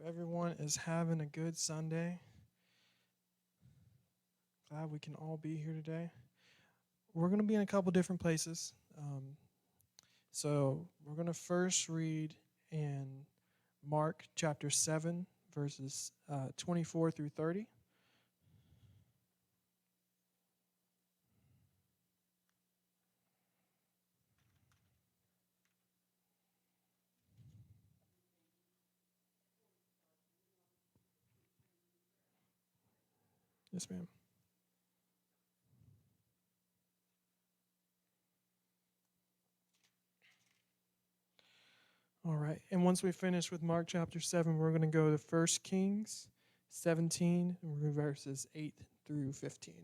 Everyone is having a good Sunday. Glad we can all be here today. We're going to be in a couple different places. So we're going to first read in Mark chapter 7, verses 24 through 30. Yes, ma'am. All right. And once we finish with Mark chapter 7, we're going to go to First Kings 17, verses 8 through 15.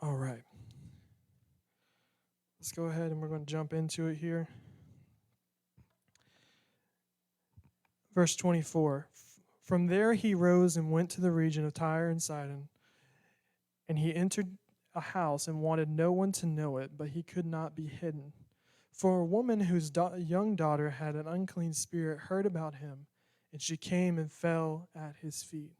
All right. Let's go ahead and we're going to jump into it here. Verse 24. From there he rose and went to the region of Tyre and Sidon, and he entered a house and wanted no one to know it, but he could not be hidden. For a woman whose young daughter had an unclean spirit heard about him, and she came and fell at his feet.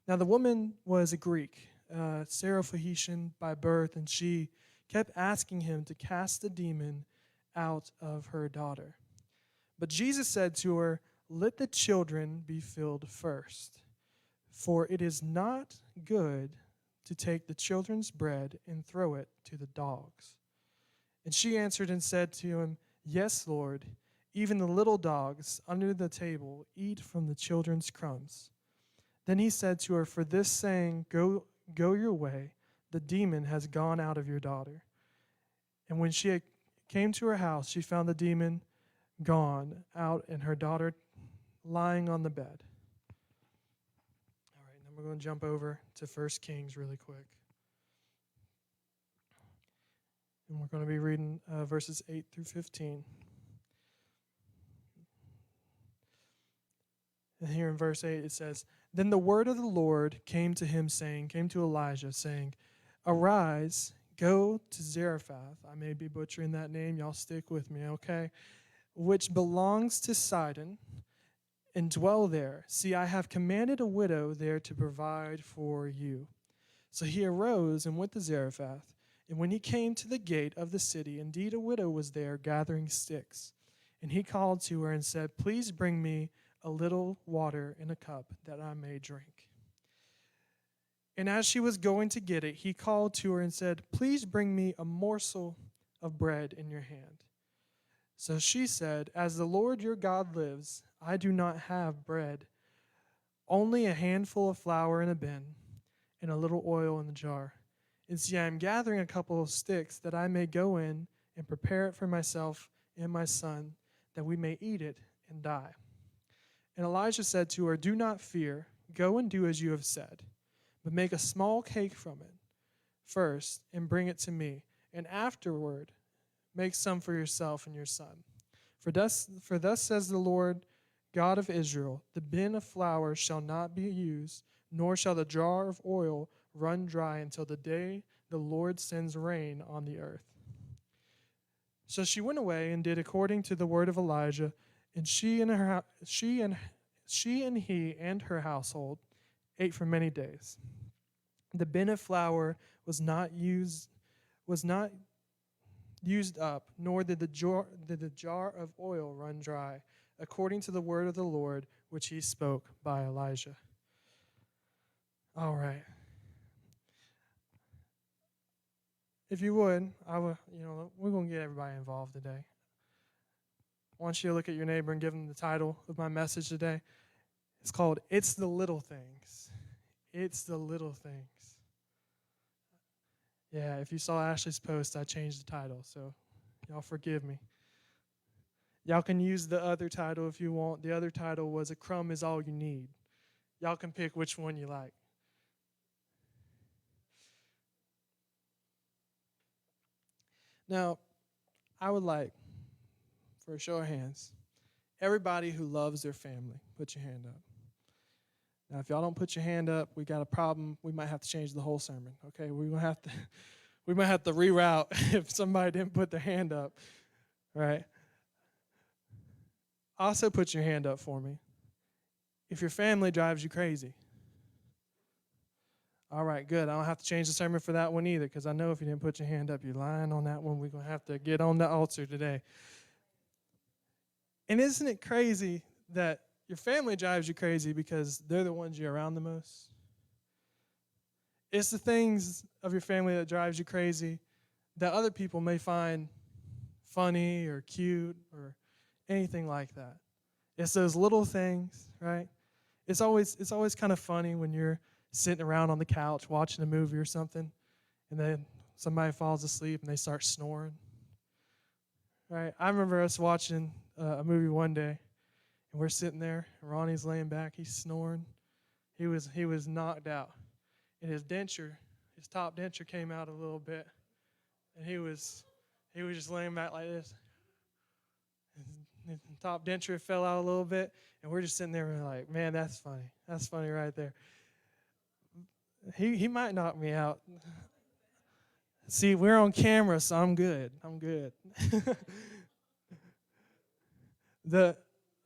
Now the woman was a Greek, Syrophoenician by birth, and she kept asking him to cast the demon out of her daughter. But Jesus said to her, "Let the children be filled first, for it is not good to take the children's bread and throw it to the dogs." And she answered and said to him, "Yes, Lord, even the little dogs under the table eat from the children's crumbs." Then he said to her, "For this saying, go your way, the demon has gone out of your daughter." And when she came to her house, she found the demon gone out and her daughter lying on the bed. All right, then we're going to jump over to First Kings really quick. And we're going to be reading verses 8 through 15. And here in verse 8 it says, "Then the word of the Lord came to Elijah, saying, Arise, go to Zarephath." I may be butchering that name. Y'all stick with me, okay? "Which belongs to Sidon, and dwell there. See, I have commanded a widow there to provide for you." So he arose and went to Zarephath. And when he came to the gate of the city, indeed a widow was there gathering sticks. And he called to her and said, "Please bring me a little water in a cup that I may drink." And as she was going to get it, he called to her and said, "Please bring me a morsel of bread in your hand." So she said, "As the Lord your God lives, I do not have bread, only a handful of flour in a bin and a little oil in the jar. And see, I am gathering a couple of sticks that I may go in and prepare it for myself and my son, that we may eat it and die." And Elijah said to her, "Do not fear. Go and do as you have said, but make a small cake from it first and bring it to me, and afterward make some for yourself and your son. For thus says the Lord God of Israel, the bin of flour shall not be used, nor shall the jar of oil run dry until the day the Lord sends rain on the earth." So she went away and did according to the word of Elijah, and she and he and her household ate for many days. The bin of flour was not used up, nor did the jar of oil run dry, according to the word of the Lord which he spoke by Elijah. All right. If you would, we're going to get everybody involved today. I want you to look at your neighbor and give them the title of my message today. It's called "It's the Little Things." It's the little things. Yeah, if you saw Ashley's post, I changed the title, so y'all forgive me. Y'all can use the other title if you want. The other title was "A Crumb is All You Need." Y'all can pick which one you like. Now, I would like, for a show of hands, Everybody who loves their family, put your hand up. Now, if y'all don't put your hand up, we got a problem. We might have to change the whole sermon. Okay, we might have to reroute if somebody didn't put their hand up. Right? Also, put your hand up for me if your family drives you crazy. All right, good. I don't have to change the sermon for that one either, because I know if you didn't put your hand up, you're lying on that one. We're going to have to get on the altar today. And isn't it crazy that your family drives you crazy because they're the ones you're around the most? It's the things of your family that drives you crazy that other people may find funny or cute or anything like that. It's those little things, right? It's always kind of funny when you're sitting around on the couch watching a movie or something, and then somebody falls asleep and they start snoring. Right? I remember us watching a movie one day, and we're sitting there, and Ronnie's laying back, he's snoring. He was knocked out, and his top denture came out a little bit, and he was just laying back like this. His top denture fell out a little bit, and we're just sitting there and we're like, man, that's funny. That's funny right there. He might knock me out. See, we're on camera, so I'm good.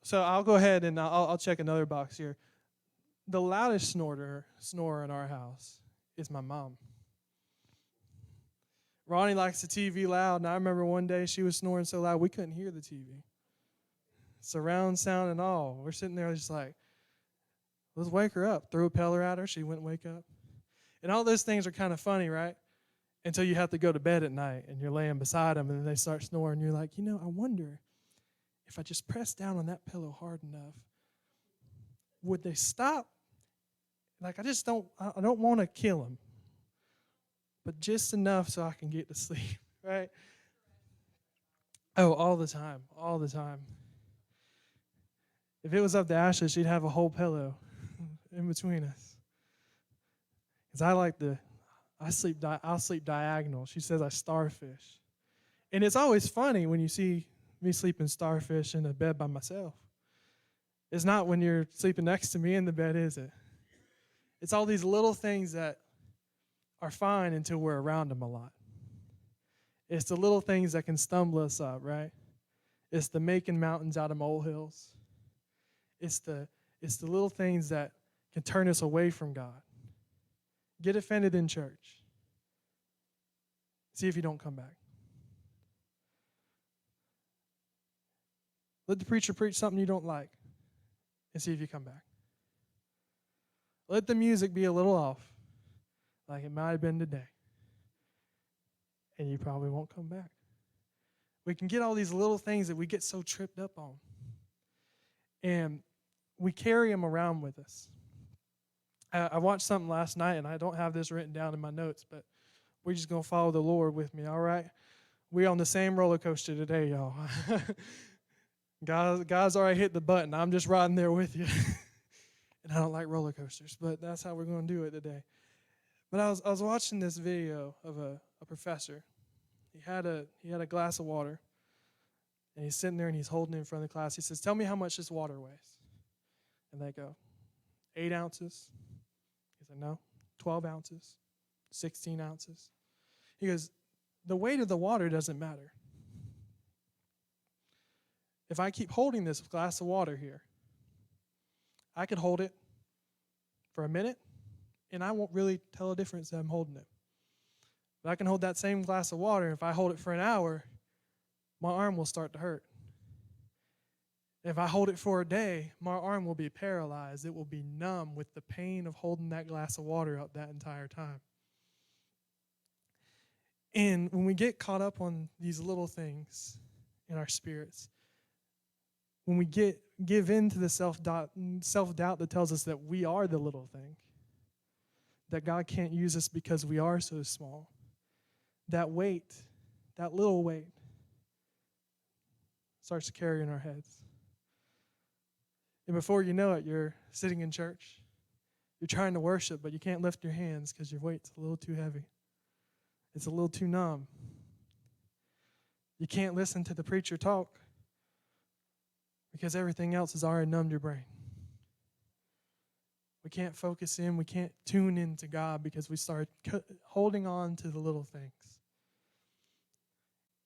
So I'll go ahead and I'll check another box here. The loudest snorer in our house is my mom. Ronnie likes the TV loud, and I remember one day she was snoring so loud we couldn't hear the TV. Surround sound and all. We're sitting there just like, let's wake her up. Threw a peller at her. She wouldn't wake up. And all those things are kind of funny, right? Until you have to go to bed at night and you're laying beside them and then they start snoring. You're like, I wonder if I just press down on that pillow hard enough, would they stop? Like, I don't want to kill them, but just enough so I can get to sleep, right? Oh, all the time. If it was up to Ashley, she'd have a whole pillow in between us. Because I'll sleep diagonal. She says I starfish. And it's always funny when you see me sleeping starfish in a bed by myself. It's not when you're sleeping next to me in the bed, is it? It's all these little things that are fine until we're around them a lot. It's the little things that can stumble us up, right? It's the making mountains out of molehills. It's the little things that can turn us away from God. Get offended in church. See if you don't come back. Let the preacher preach something you don't like and see if you come back. Let the music be a little off, like it might have been today, and you probably won't come back. We can get all these little things that we get so tripped up on, and we carry them around with us. I watched something last night, and I don't have this written down in my notes, but we're just going to follow the Lord with me, all right? We're on the same roller coaster today, y'all. God's already hit the button. I'm just riding there with you. And I don't like roller coasters, but that's how we're going to do it today. But I was watching this video of a professor. He had a glass of water, and he's sitting there, and he's holding it in front of the class. He says, tell me how much this water weighs. And they go, 8 ounces. He said, no, 12 ounces, 16 ounces. He goes, the weight of the water doesn't matter. If I keep holding this glass of water here, I could hold it for a minute, and I won't really tell a difference that I'm holding it. But I can hold that same glass of water, and if I hold it for an hour, my arm will start to hurt. If I hold it for a day, my arm will be paralyzed. It will be numb with the pain of holding that glass of water up that entire time. And when we get caught up on these little things in our spirits, when we give in to the self-doubt that tells us that we are the little thing, that God can't use us because we are so small, that weight, that little weight, starts to carry in our heads. And before you know it, you're sitting in church. You're trying to worship, but you can't lift your hands because your weight's a little too heavy. It's a little too numb. You can't listen to the preacher talk because everything else has already numbed your brain. We can't focus in. We can't tune into God because we start holding on to the little things.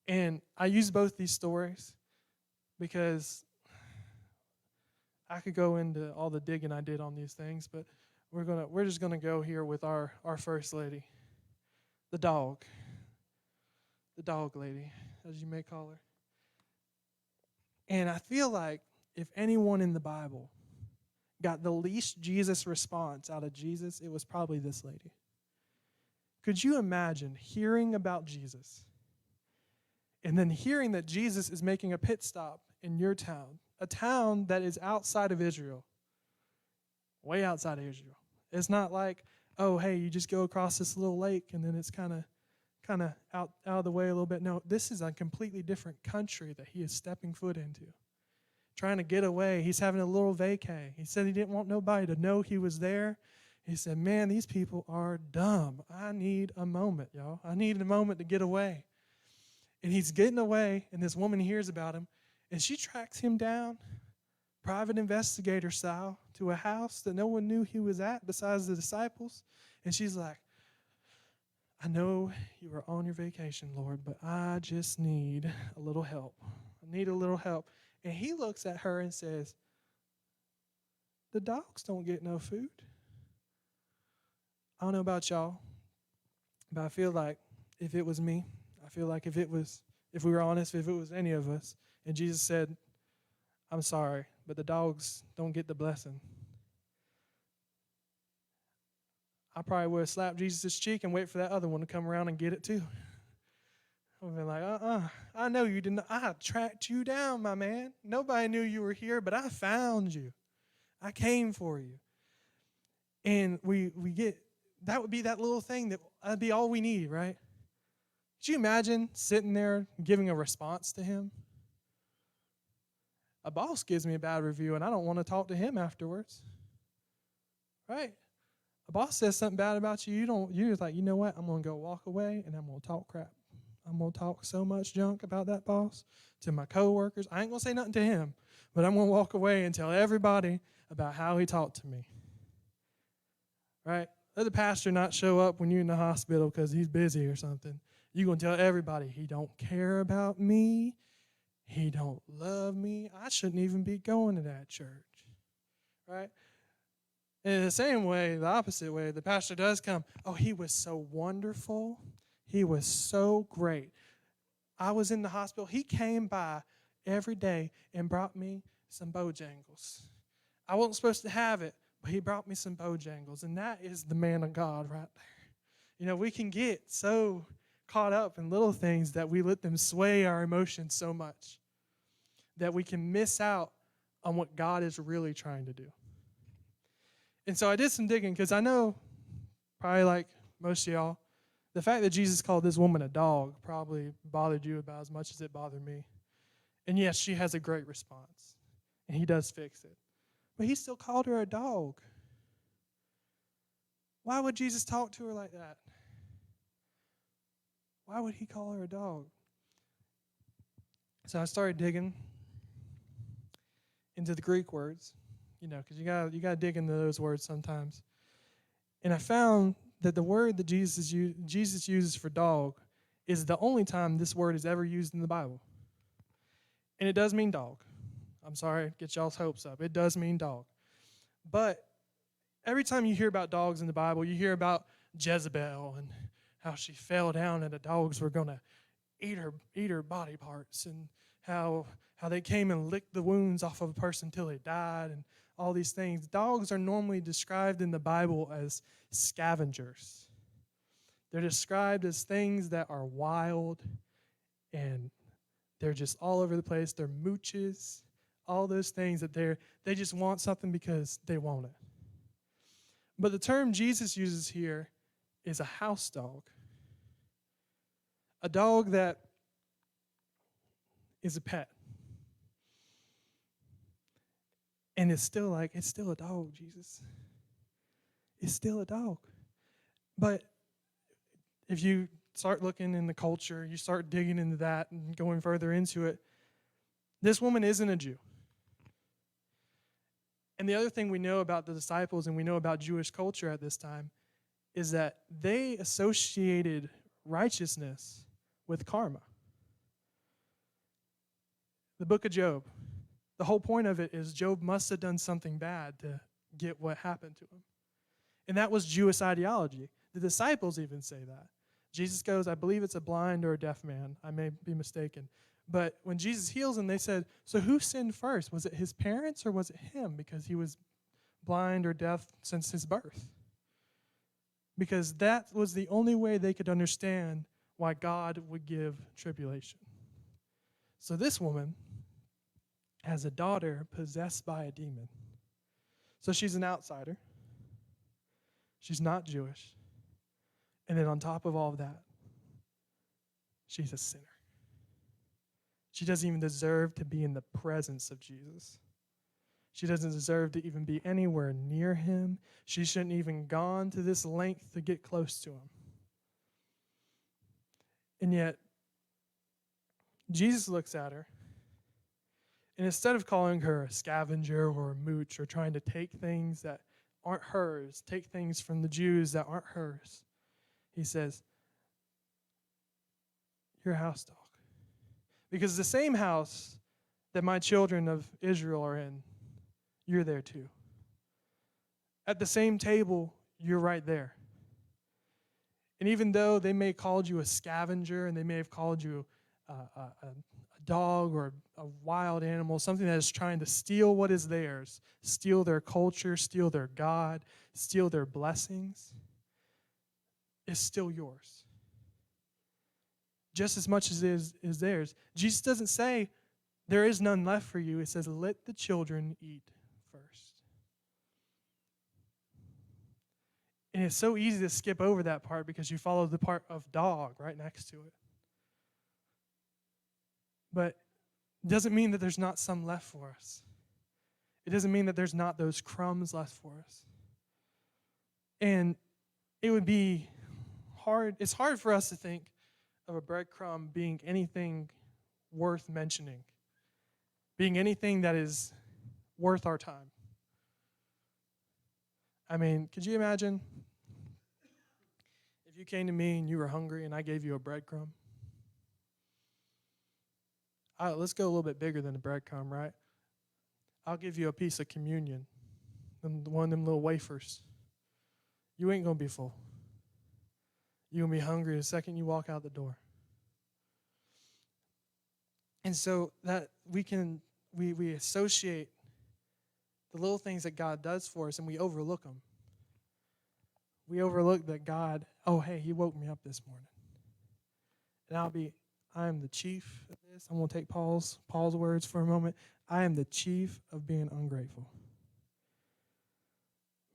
And I use both these stories because I could go into all the digging I did on these things, but we're just gonna go here with our first lady, the dog lady, as you may call her. And I feel like if anyone in the Bible got the least Jesus response out of Jesus, it was probably this lady. Could you imagine hearing about Jesus and then hearing that Jesus is making a pit stop in your town, a town that is outside of Israel, way outside of Israel? It's not like, oh, hey, you just go across this little lake and then it's kind of out of the way a little bit. No, this is a completely different country that he is stepping foot into. Trying to get away. He's having a little vacay. He said he didn't want nobody to know he was there. He said, man, these people are dumb. I need a moment, y'all. I need a moment to get away. And he's getting away, and this woman hears about him, and she tracks him down, private investigator style, to a house that no one knew he was at besides the disciples. And she's like, I know you were on your vacation, Lord, but I just need a little help. I need a little help. And he looks at her and says, the dogs don't get no food. I don't know about y'all, but I feel like if it was me, I feel like if we were honest, if it was any of us, and Jesus said, I'm sorry, but the dogs don't get the blessing, I probably would have slapped Jesus' cheek and wait for that other one to come around and get it too. I would have been like, I know you didn't. I tracked you down, my man. Nobody knew you were here, but I found you. I came for you. And we get, that would be that little thing that'd be all we need, right? Could you imagine sitting there giving a response to him? A boss gives me a bad review, and I don't want to talk to him afterwards. Right? A boss says something bad about you, you're like, you know what? I'm going to go walk away, and I'm going to talk crap. I'm going to talk so much junk about that boss to my coworkers. I ain't going to say nothing to him, but I'm going to walk away and tell everybody about how he talked to me. Right? Let the pastor not show up when you're in the hospital because he's busy or something. You're going to tell everybody, he don't care about me. He don't love me. I shouldn't even be going to that church. Right? And in the same way, the opposite way, the pastor does come. Oh, he was so wonderful. He was so great. I was in the hospital. He came by every day and brought me some Bojangles. I wasn't supposed to have it, but he brought me some Bojangles. And that is the man of God right there. You know, we can get so caught up in little things that we let them sway our emotions so much that we can miss out on what God is really trying to do. And so I did some digging because I know, probably like most of y'all, the fact that Jesus called this woman a dog probably bothered you about as much as it bothered me. And yes, she has a great response, and he does fix it. But he still called her a dog. Why would Jesus talk to her like that? Why would he call her a dog? So I started digging into the Greek words, because you gotta dig into those words sometimes. And I found that the word that Jesus uses for dog is the only time this word is ever used in the Bible. And it does mean dog. I'm sorry, get y'all's hopes up. It does mean dog. But every time you hear about dogs in the Bible, you hear about Jezebel and how she fell down and the dogs were going to eat her body parts, and how they came and licked the wounds off of a person until they died, and all these things. Dogs are normally described in the Bible as scavengers. They're described as things that are wild, and they're just all over the place. They're mooches, all those things that they just want something because they want it. But the term Jesus uses here is a house dog. A dog that is a pet. And it's still a dog, Jesus. It's still a dog. But if you start looking in the culture, you start digging into that and going further into it, this woman isn't a Jew. And the other thing we know about the disciples and we know about Jewish culture at this time is that they associated righteousness with karma. The book of Job, the whole point of it is Job must have done something bad to get what happened to him. And that was Jewish ideology. The disciples even say that. Jesus goes, I believe it's a blind or a deaf man. I may be mistaken. But when Jesus heals him, they said, so who sinned first? Was it his parents or was it him? Because he was blind or deaf since his birth. Because that was the only way they could understand why God would give tribulation. So this woman has a daughter possessed by a demon. So she's an outsider. She's not Jewish. And then on top of all of that, she's a sinner. She doesn't even deserve to be in the presence of Jesus. She doesn't deserve to even be anywhere near him. She shouldn't even gone to this length to get close to him. And yet, Jesus looks at her, and instead of calling her a scavenger or a mooch or trying to take things that aren't hers, take things from the Jews that aren't hers, he says, you're a house dog. Because the same house that my children of Israel are in, you're there too. At the same table, you're right there. And even though they may have called you a scavenger and they may have called you a dog or a wild animal, something that is trying to steal what is theirs, steal their culture, steal their God, steal their blessings, it's still yours. Just as much as it is theirs. Jesus doesn't say, there is none left for you. It says, let the children eat first. And it's so easy to skip over that part because you follow the part of dog right next to it. But it doesn't mean that there's not some left for us. It doesn't mean that there's not those crumbs left for us. And it would be hard. It's hard for us to think of a breadcrumb being anything worth mentioning, being anything that is worth our time. I mean, could you imagine if you came to me and you were hungry and I gave you a breadcrumb? Let's go a little bit bigger than a breadcrumb, right? I'll give you a piece of communion, one of them little wafers. You ain't going to be full. You're going to be hungry the second you walk out the door. And so that we associate the little things that God does for us and we overlook them. We overlook that God, oh, hey, he woke me up this morning. And I am the chief of this. I'm going to take Paul's words for a moment. I am the chief of being ungrateful.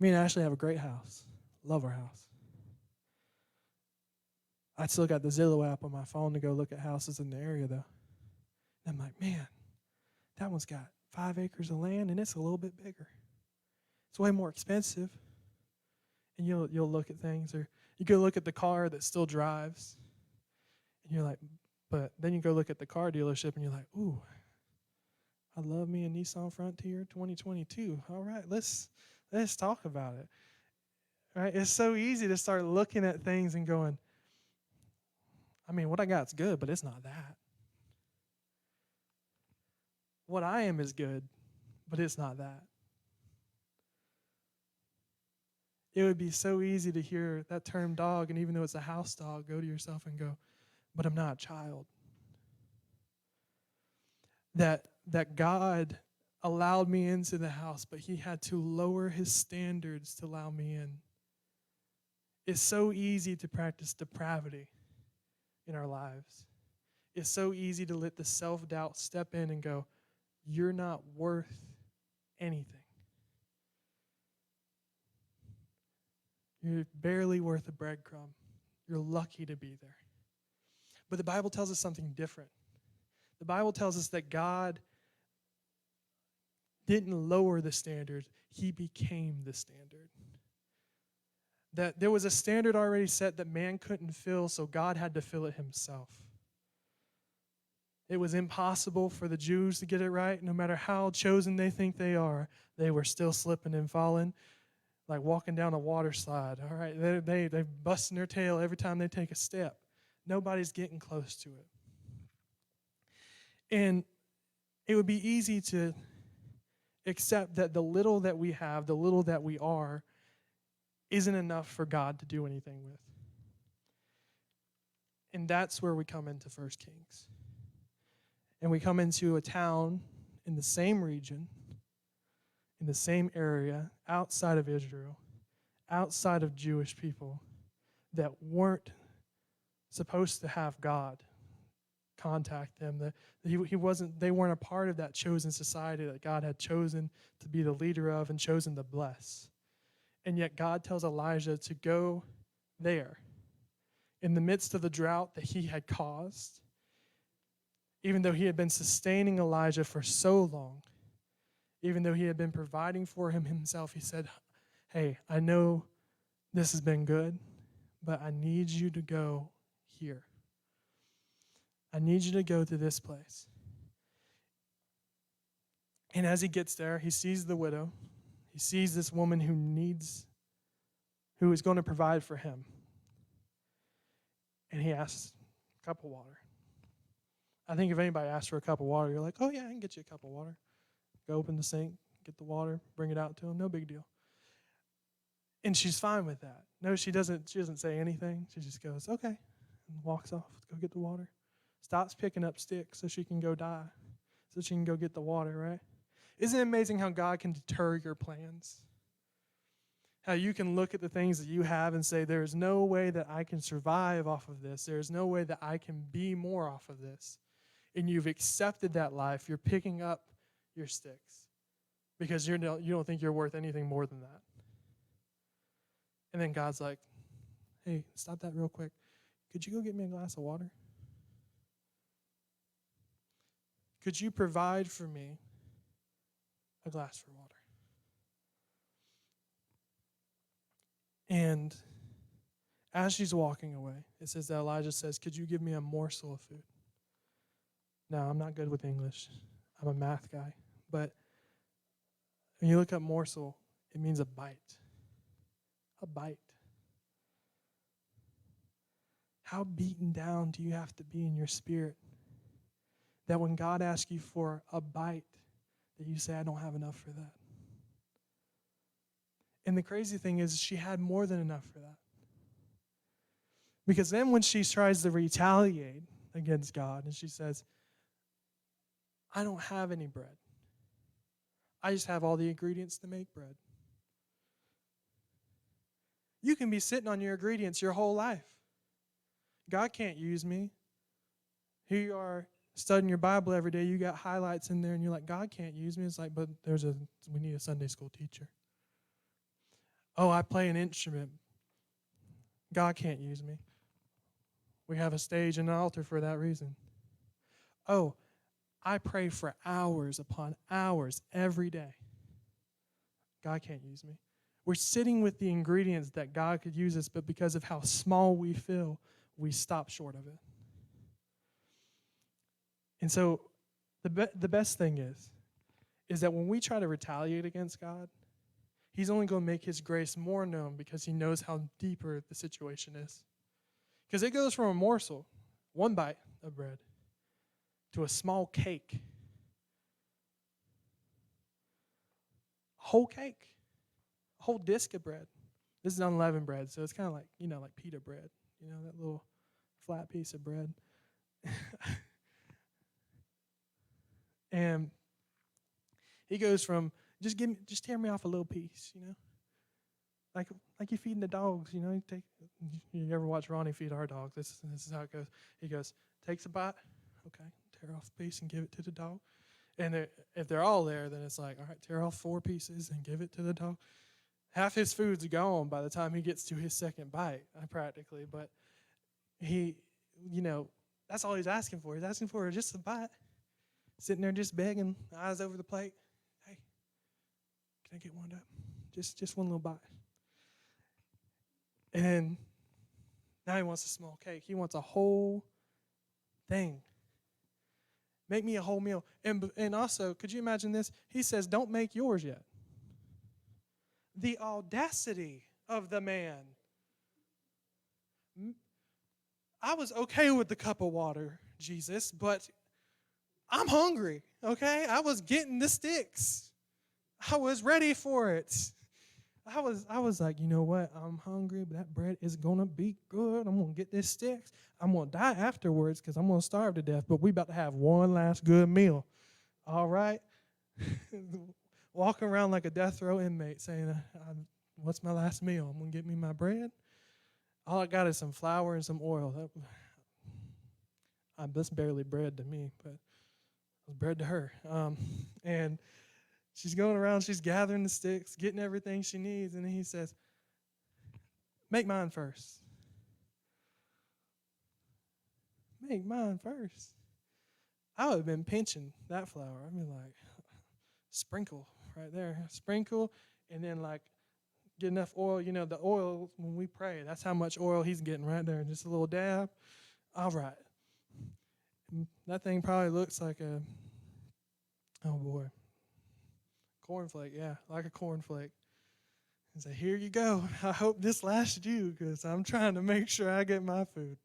Me and Ashley have a great house. Love our house. I still got the Zillow app on my phone to go look at houses in the area, though. And I'm like, man, that one's got 5 acres of land, and it's a little bit bigger. It's way more expensive. And you'll look at things, or you go look at the car that still drives, and you're like, but then you go look at the car dealership, and you're like, ooh, I love me a Nissan Frontier 2022. All right, let's talk about it. Right? It's so easy to start looking at things and going, I mean, what I got's good, but it's not that. What I am is good, but it's not that. It would be so easy to hear that term dog, and even though it's a house dog, go to yourself and go, but I'm not a child. That God allowed me into the house, but he had to lower his standards to allow me in. It's so easy to practice depravity in our lives. It's so easy to let the self-doubt step in and go, you're not worth anything. You're barely worth a breadcrumb. You're lucky to be there. But the Bible tells us something different. The Bible tells us that God didn't lower the standard. He became the standard. That there was a standard already set that man couldn't fill, so God had to fill it himself. It was impossible for the Jews to get it right. No matter how chosen they think they are, they were still slipping and falling, like walking down a water slide. All right, they're busting their tail every time they take a step. Nobody's getting close to it. And it would be easy to accept that the little that we have, the little that we are, isn't enough for God to do anything with. And that's where we come into 1 Kings. And we come into a town in the same region, in the same area, outside of Israel, outside of Jewish people that weren't supposed to have God contact them. That they weren't a part of that chosen society that God had chosen to be the leader of and chosen to bless. And yet God tells Elijah to go there in the midst of the drought that he had caused. Even though he had been sustaining Elijah for so long, even though he had been providing for him himself, he said, hey, I know this has been good, but I need you to go here. I need you to go to this place. And as he gets there, he sees the widow. He sees this woman who is going to provide for him. And he asks a cup of water. I think if anybody asks for a cup of water, you're like, oh yeah, I can get you a cup of water. Go open the sink, get the water, bring it out to him, no big deal. And she's fine with that. No, she doesn't say anything. She just goes, okay, and walks off, go get the water. Stops picking up sticks so she can go die, so she can go get the water, right? Isn't it amazing how God can deter your plans? How you can look at the things that you have and say, there is no way that I can survive off of this. There is no way that I can be more off of this. And you've accepted that life. You're picking up your sticks because you don't think you're worth anything more than that. And then God's like, hey, stop that real quick. Could you go get me a glass of water? Could you provide for me a glass of water? And as she's walking away, it says that Elijah says, could you give me a morsel of food? Now, I'm not good with English. I'm a math guy. But when you look up morsel, it means a bite. A bite. How beaten down do you have to be in your spirit that when God asks you for a bite, that you say, I don't have enough for that? And the crazy thing is, she had more than enough for that. Because then when she tries to retaliate against God, and she says, I don't have any bread. I just have all the ingredients to make bread. You can be sitting on your ingredients your whole life. God can't use me. Here you are studying your Bible every day. You got highlights in there, and you're like, God can't use me. It's like, but we need a Sunday school teacher. Oh, I play an instrument. God can't use me. We have a stage and an altar for that reason. Oh, I pray for hours upon hours every day. God can't use me. We're sitting with the ingredients that God could use us, but because of how small we feel, we stop short of it. And so the best thing is that when we try to retaliate against God, He's only going to make His grace more known because He knows how deeper the situation is. Because it goes from a morsel, one bite of bread, to a small cake. A whole cake. A whole disc of bread. This is unleavened bread, so it's kind of like, like pita bread. That little flat piece of bread. And he goes from, just tear me off a little piece, like you're feeding the dogs, you ever watch Ronnie feed our dogs? This is how it goes. He goes, takes a bite, okay, tear off a piece and give it to the dog. And if they're all there, then it's like, all right, tear off 4 pieces and give it to the dog. Half his food's gone by the time he gets to his second bite, practically. But he, that's all he's asking for. He's asking for just a bite. Sitting there just begging, eyes over the plate. Hey, can I get one up? Just one little bite. And then now he wants a small cake. He wants a whole thing. Make me a whole meal. And also, could you imagine this? He says, don't make yours yet. The audacity of the man. I was okay with the cup of water, Jesus, but I'm hungry, okay? I was getting the sticks. I was ready for it. I was like, you know what? I'm hungry, but that bread is going to be good. I'm going to get this sticks. I'm going to die afterwards because I'm going to starve to death, but we about to have one last good meal. All right? Walking around like a death row inmate saying, what's my last meal? I'm going to get me my bread. All I got is some flour and some oil. That's barely bread to me, but it was bread to her. And she's going around, she's gathering the sticks, getting everything she needs, and then he says, make mine first. Make mine first. I would have been pinching that flour. I'd be like, sprinkle right there. Sprinkle, and then like get enough oil. You know, the oil, when we pray, that's how much oil he's getting right there. Just a little dab. All right. That thing probably looks like oh boy, cornflake. Yeah, like a cornflake. And say, here you go. I hope this lasts you because I'm trying to make sure I get my food.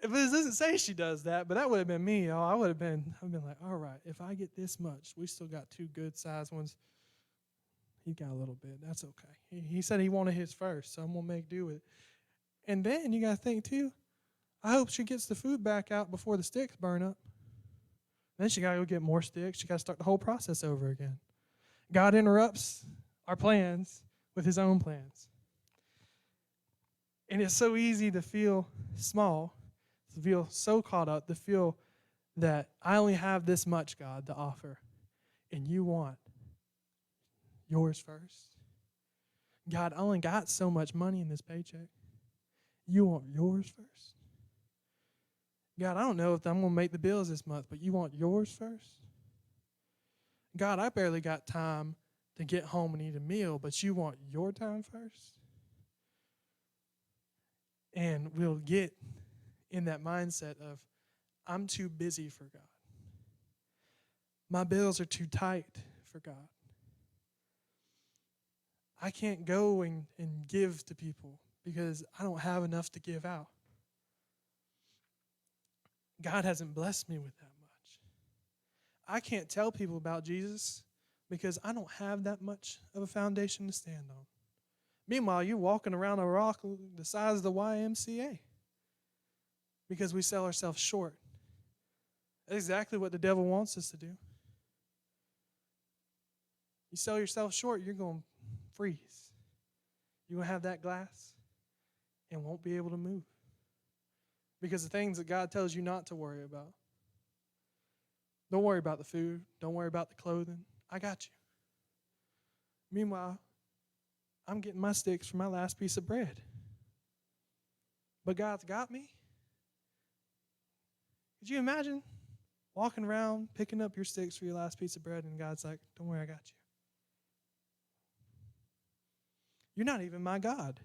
It doesn't say she does that, but that would have been me. Y'all. I've been like, all right, if I get this much, we still got 2 good sized ones. He got a little bit. That's okay. He said he wanted his first, so I'm going to make do with it. And then you got to think, too, I hope she gets the food back out before the sticks burn up. Then she got to go get more sticks. She got to start the whole process over again. God interrupts our plans with his own plans. And it's so easy to feel small, to feel so caught up, to feel that I only have this much, God, to offer. And you want yours first. God, I only got so much money in this paycheck. You want yours first. God, I don't know if I'm going to make the bills this month, but you want yours first. God, I barely got time to get home and eat a meal, but you want your time first. And we'll get in that mindset of, I'm too busy for God. My bills are too tight for God. I can't go and give to people because I don't have enough to give out. God hasn't blessed me with that much. I can't tell people about Jesus because I don't have that much of a foundation to stand on. Meanwhile, you're walking around a rock the size of the YMCA because we sell ourselves short. That's exactly what the devil wants us to do. You sell yourself short, you're going to freeze. You're going to have that glass and won't be able to move. Because the things that God tells you not to worry about. Don't worry about the food. Don't worry about the clothing. I got you. Meanwhile, I'm getting my sticks for my last piece of bread. But God's got me. Could you imagine walking around, picking up your sticks for your last piece of bread, and God's like, don't worry, I got you. You're not even my God.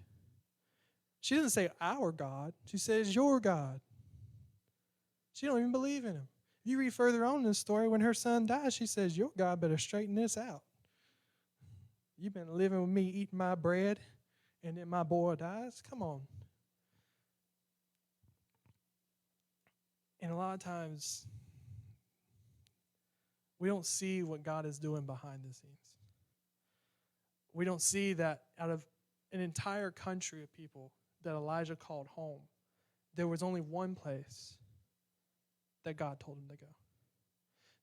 She doesn't say our God. She says your God. She don't even believe in him. You read further on in the story, when her son dies, she says, your God better straighten this out. You've been living with me, eating my bread, and then my boy dies? Come on. And a lot of times, we don't see what God is doing behind the scenes. We don't see that out of an entire country of people that Elijah called home, there was only one place that God told him to go.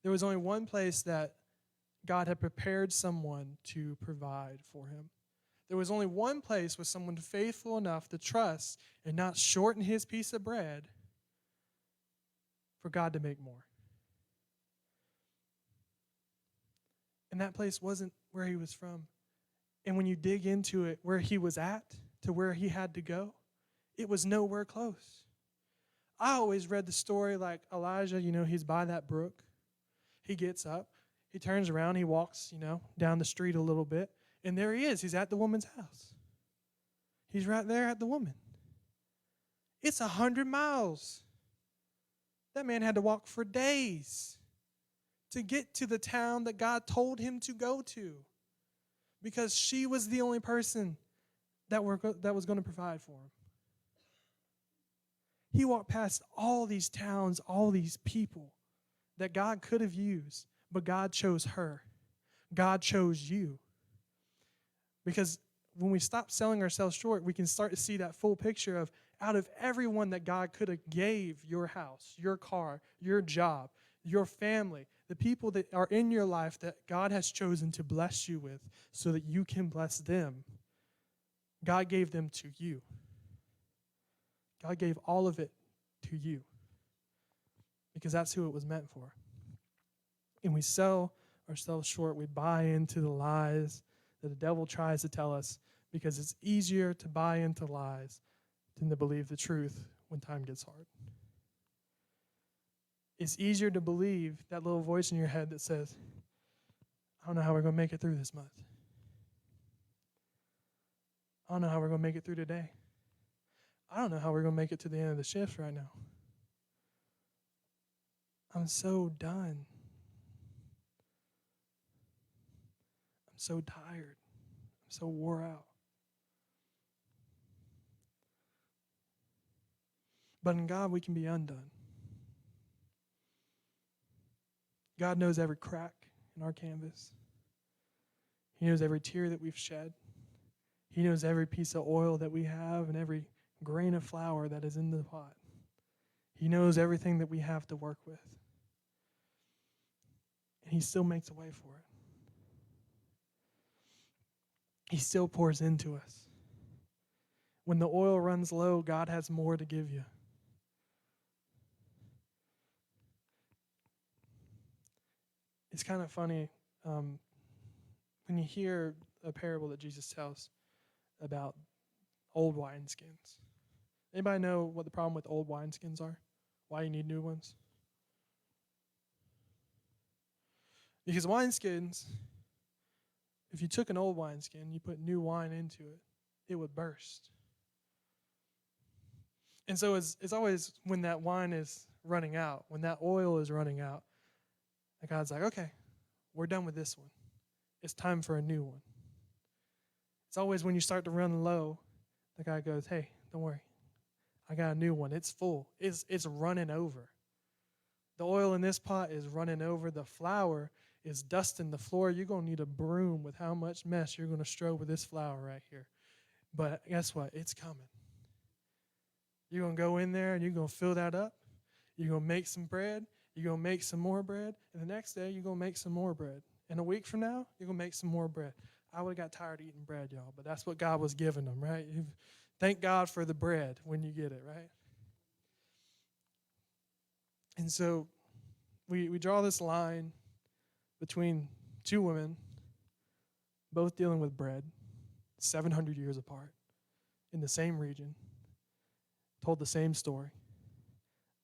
There was only one place that God had prepared someone to provide for him. There was only one place with someone faithful enough to trust and not shorten his piece of bread for God to make more. And that place wasn't where he was from. And when you dig into it, where he was at to where he had to go, it was nowhere close. I always read the story like Elijah, he's by that brook. He gets up, he turns around, he walks, down the street a little bit, and there he is. He's at the woman's house. He's right there at the woman. It's 100 miles That man had to walk for days to get to the town that God told him to go to because she was the only person that was going to provide for him. He walked past all these towns, all these people that God could have used, but God chose her. God chose you. Because when we stop selling ourselves short, we can start to see that full picture of out of everyone that God could have gave your house, your car, your job, your family, the people that are in your life that God has chosen to bless you with so that you can bless them, God gave them to you. God gave all of it to you because that's who it was meant for. And we sell ourselves short. We buy into the lies that the devil tries to tell us because it's easier to buy into lies than to believe the truth when time gets hard. It's easier to believe that little voice in your head that says, I don't know how we're going to make it through this month. I don't know how we're going to make it through today. I don't know how we're going to make it to the end of the shift right now. I'm so done. I'm so tired. I'm so wore out. But in God, we can be undone. God knows every crack in our canvas. He knows every tear that we've shed. He knows every piece of oil that we have and every grain of flour that is in the pot. He knows everything that we have to work with. And He still makes a way for it. He still pours into us. When the oil runs low, God has more to give you. It's kind of funny when you hear a parable that Jesus tells about old wineskins. Anybody know what the problem with old wineskins are? Why you need new ones? Because wineskins, if you took an old wineskin, you put new wine into it, it would burst. And so it's always when that wine is running out, when that oil is running out, that God's like, okay, we're done with this one. It's time for a new one. It's always when you start to run low, the guy goes, hey, don't worry. I got a new one. It's full. It's running over. The oil in this pot is running over. The flour is dusting the floor. You're going to need a broom with how much mess you're going to stroke with this flour right here. But guess what? It's coming. You're going to go in there and you're going to fill that up. You're going to make some bread. You're going to make some more bread. And the next day, you're going to make some more bread. And a week from now, you're going to make some more bread. I would have got tired of eating bread, y'all, but that's what God was giving them, right? Thank God for the bread when you get it, right? And so we draw this line between two women, both dealing with bread, 700 years apart, in the same region, told the same story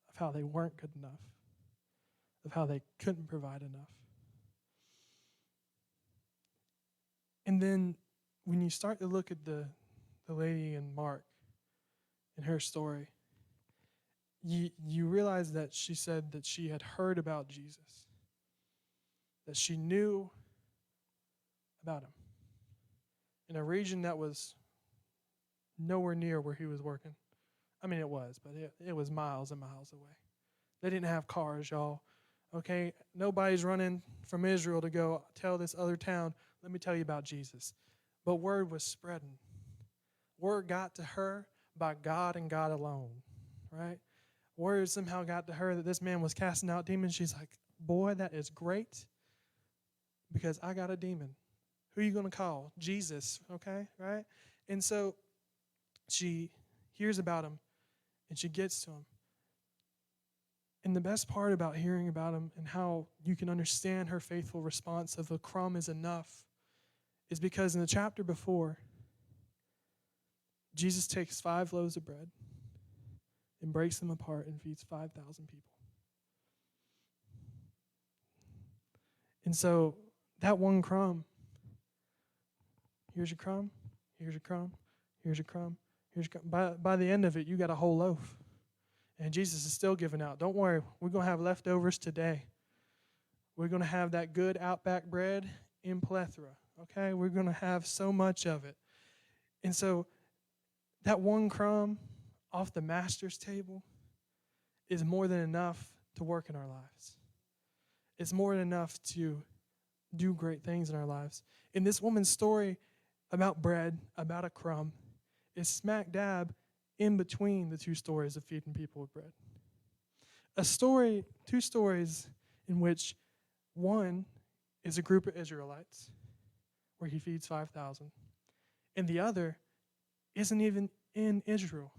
of how they weren't good enough, of how they couldn't provide enough. And then when you start to look at the lady in Mark and her story, you realize that she said that she had heard about Jesus, that she knew about him in a region that was nowhere near where he was working. I mean, it was, but it was miles and miles away. They didn't have cars, y'all. Okay, nobody's running from Israel to go tell this other town, let me tell you about Jesus. But word was spreading. Word got to her by God and God alone, right? Word somehow got to her that this man was casting out demons. She's like, boy, that is great because I got a demon. Who are you going to call? Jesus, okay, right? And so she hears about him and she gets to him. And the best part about hearing about him and how you can understand her faithful response of a crumb is enough is because in the chapter before, Jesus takes 5 loaves of bread and breaks them apart and feeds 5,000 people. And so that one crumb, here's your crumb, here's your crumb, here's your crumb, here's your crumb. By the end of it, you got a whole loaf. And Jesus is still giving out. Don't worry, we're going to have leftovers today. We're going to have that good Outback bread in plethora, okay? We're going to have so much of it. And so that one crumb off the master's table is more than enough to work in our lives. It's more than enough to do great things in our lives. In this woman's story about bread, about a crumb, is smack dab in between the two stories of feeding people with bread. Two stories in which one is a group of Israelites where he feeds 5,000, and the other isn't even in Israel.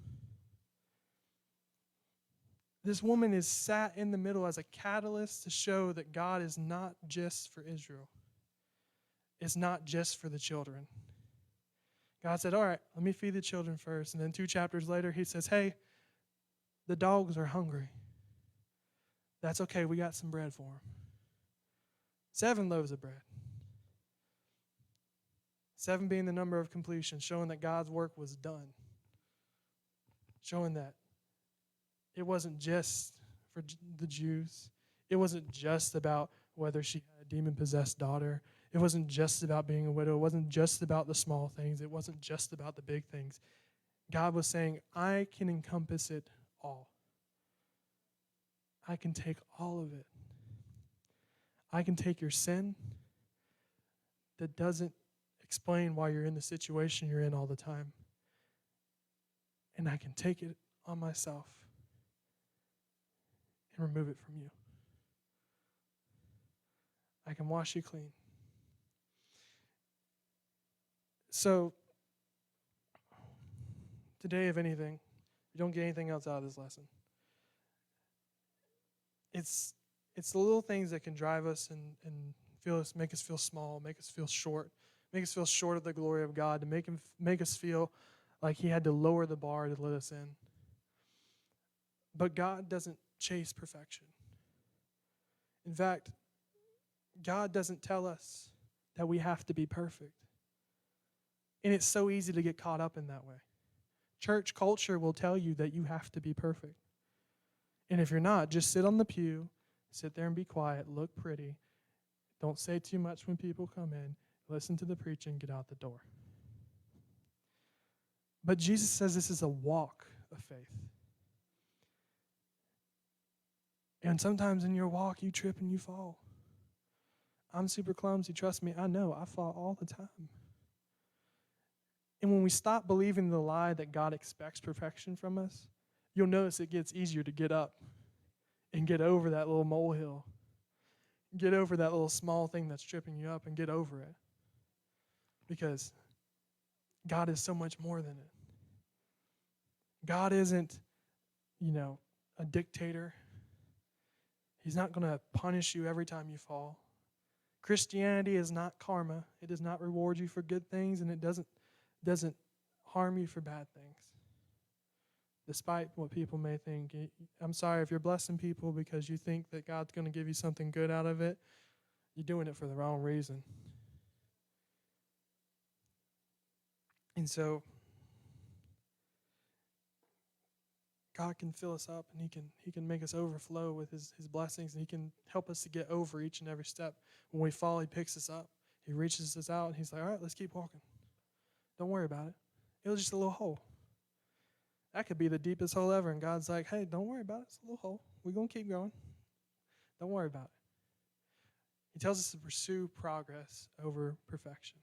This woman is sat in the middle as a catalyst to show that God is not just for Israel. It's not just for the children. God said, all right, let me feed the children first. And then 2 chapters later, he says, hey, the dogs are hungry. That's okay, we got some bread for them. 7 loaves of bread. 7 being the number of completion, showing that God's work was done. Showing that it wasn't just for the Jews. It wasn't just about whether she had a demon-possessed daughter. It wasn't just about being a widow. It wasn't just about the small things. It wasn't just about the big things. God was saying, I can encompass it all. I can take all of it. I can take your sin that doesn't explain why you're in the situation you're in all the time. And I can take it on myself and remove it from you. I can wash you clean. So, today, if anything, you don't get anything else out of this lesson. It's the little things that can drive us and make us feel small, make us feel short of the glory of God, to make us feel like he had to lower the bar to let us in. But God doesn't chase perfection. In fact, God doesn't tell us that we have to be perfect. And it's so easy to get caught up in that way. Church culture will tell you that you have to be perfect. And if you're not, just sit on the pew, sit there and be quiet, look pretty. Don't say too much when people come in. Listen to the preaching, get out the door. But Jesus says this is a walk of faith. And sometimes in your walk, you trip and you fall. I'm super clumsy, trust me, I know, I fall all the time. And when we stop believing the lie that God expects perfection from us, you'll notice it gets easier to get up and get over that little molehill. Get over that little small thing that's tripping you up and get over it. Because God is so much more than it. God isn't, a dictator. He's not going to punish you every time you fall. Christianity is not karma. It does not reward you for good things, and it doesn't harm you for bad things. Despite what people may think. I'm sorry if you're blessing people because you think that God's going to give you something good out of it. You're doing it for the wrong reason. And so God can fill us up, and He can make us overflow with His blessings, and He can help us to get over each and every step. When we fall, He picks us up. He reaches us out, and He's like, all right, let's keep walking. Don't worry about it. It was just a little hole. That could be the deepest hole ever, and God's like, hey, don't worry about it. It's a little hole. We're going to keep going. Don't worry about it. He tells us to pursue progress over perfection.